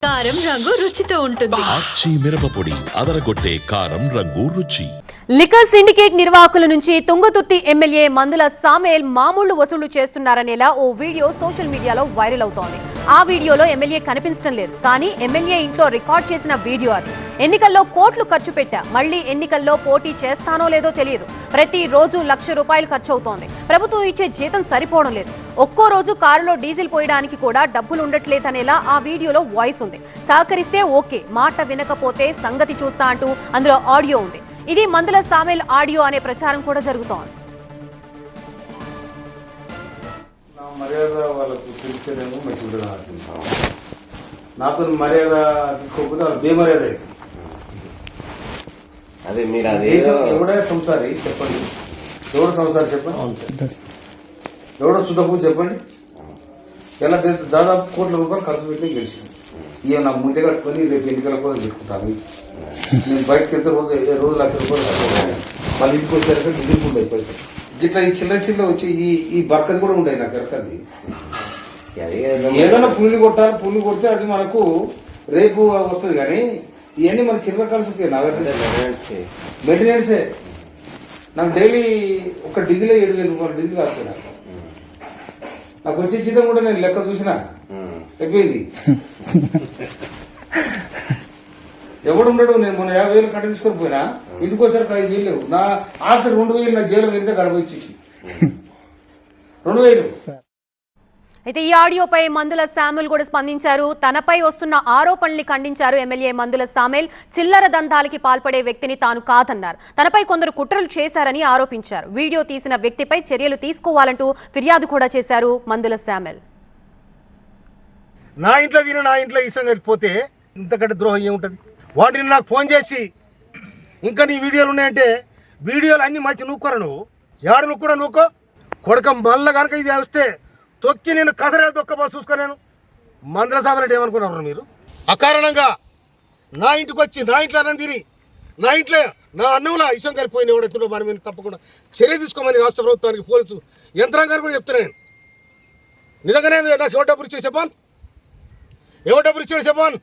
కారం రంగు రుచితో ఉంటుంది. ఆచి మిరపపొడి అదరగొట్టే కారం రంగు రుచి. లిక్కర్ సిండికేట్ నిర్వాహకుల నుంచి తుంగతుర్తి ఎమ్మెల్యే మందుల సామేల్ మామూళ్లు వసూలు చేస్తున్నారనేలా ఓ వీడియో సోషల్ మీడియాలో వైరల్ అవుతోంది. ఆ వీడియోలో ఎమ్మెల్యే కనిపించడం లేదు, కానీ ఎమ్మెల్యే ఇంట్లో రికార్డ్ చేసిన వీడియో అది. ఎన్నికల్లో కోట్లు ఖర్చు పెట్టా, మళ్లీ ఎన్నికల్లో పోటీ చేస్తానో లేదో తెలియదు. ప్రతి రోజు ₹1,00,000 ఖర్చు అవుతోంది. ప్రభుత్వం ఇచ్చే జీతం సరిపోవడం లేదు. ఒక్కో రోజు కారులో డీజిల్ పోయడానికి కూడా డబ్బులు ఉండట్లేదనేలా ఆ వీడియోలో వాయిస్ ఉంది. సహకరిస్తే ఓకే, మాట వినకపోతే సంగతి చూస్తా అంటూ అందులో ఆడియో ఉంది. ఇది మందుల సామేల్ ఆడియో అనే ప్రచారం కూడా జరుగుతోంది. మర్యాద వాళ్ళకు తెలిసేదేమో మంచిగా ఆడుతుంటాం. నాతో మర్యాద తీసుకోకపోతే వాళ్ళు బేమర్యాద. అదే మీరు ఎవడే సంసారి చెప్పండి, ఎవడో సంసారి చెప్పండి, ఎవడో సుధకు చెప్పండి. ఎలా దాదాపు ₹1,00,000 ఖర్చు పెట్టి గెలిచింది. ఇక నా ముందే కట్టుకొని రేపు ఎన్నికల కోసం పెట్టుకుంటాను. నేను బయటకు వెళ్తే రోజు ₹1,00,000 మళ్ళీ ఇంటికి వచ్చాక డీజిల్ ఉంటాయి పైసలు. ఇట్లా ఈ చిల్లర వచ్చి ఈ బర్కది కూడా ఉంటాయి. నాకు ఎరకది ఏదైనా పుల్లి కొట్టాలి, పుల్లి కొడితే అది మనకు రేపు వస్తుంది. కానీ ఇవన్నీ మనకి చిల్లర కలిసి మెయింటెనెన్సే. నాకు డైలీ ఒక డీజిలే ₹7,000 డీజిల్ వస్తాయి. నాకు వచ్చే జీతం కూడా నేను లెక్క చూసినా అయిపోయింది. ఎవడుండడు. నేను మొన్న 50,000 కట్ట తీసుకొని పోయినా, ఇంటికి వచ్చారు 5,000 లేవు. నా ఆఖరి 2,000 నా జైలు వెళ్తే గడపచ్చి 2,000. అయితే ఈ ఆడియోపై మందుల సామేల్ కూడా స్పందించారు. తనపై వస్తున్న ఆరోపణల్ని ఖండించారు ఎమ్మెల్యే మందుల సామేల్. చిల్లర దందాలకి పాల్పడే వ్యక్తిని తాను కాదన్నారు. తనపై కొందరు కుట్రలు చేశారని ఆరోపించారు. వీడియో తీసిన వ్యక్తిపై చర్యలు తీసుకోవాలంటూ ఫిర్యాదు కూడా చేశారు మందుల సామేల్. నా ఇంట్లో తిని నా ఇంట్లో ఈ సంగతి పోతే ఇంతకంటే ద్రోహం ఏముంటుంది? వాటిని నాకు ఫోన్ చేసి ఇంకా నీ వీడియోలు ఉన్నాయంటే వీడియోలు అన్నీ మంచి నూక్కోరా. నువ్వు ఏడు నువ్వు నూక్కో కొడక. మళ్ళా కనుక ఇది వస్తే తొక్కి నేను కసరే దొక్క చూసుకోలేను. మందుల సామేల్ ఏమనుకున్నారు మీరు? అకారణంగా నా ఇంటికి వచ్చి నా ఇంట్లో అన్నం తిని నా ఇంట్లో నా అన్నంలో ఇష్టం కలిపోయిన ఎవడెత్తులో మన మీద తప్పకుండా చర్య తీసుకోమని రాష్ట్ర ప్రభుత్వానికి పోలీసు యంత్రాంగాన్ని కూడా చెప్తున్నాను. నేను నిజంగానే నాకు ఎవరు డబ్బులు ఇచ్చే చెప్పాను, ఎవరు డబ్బులు ఇచ్చాడు చెప్పాను.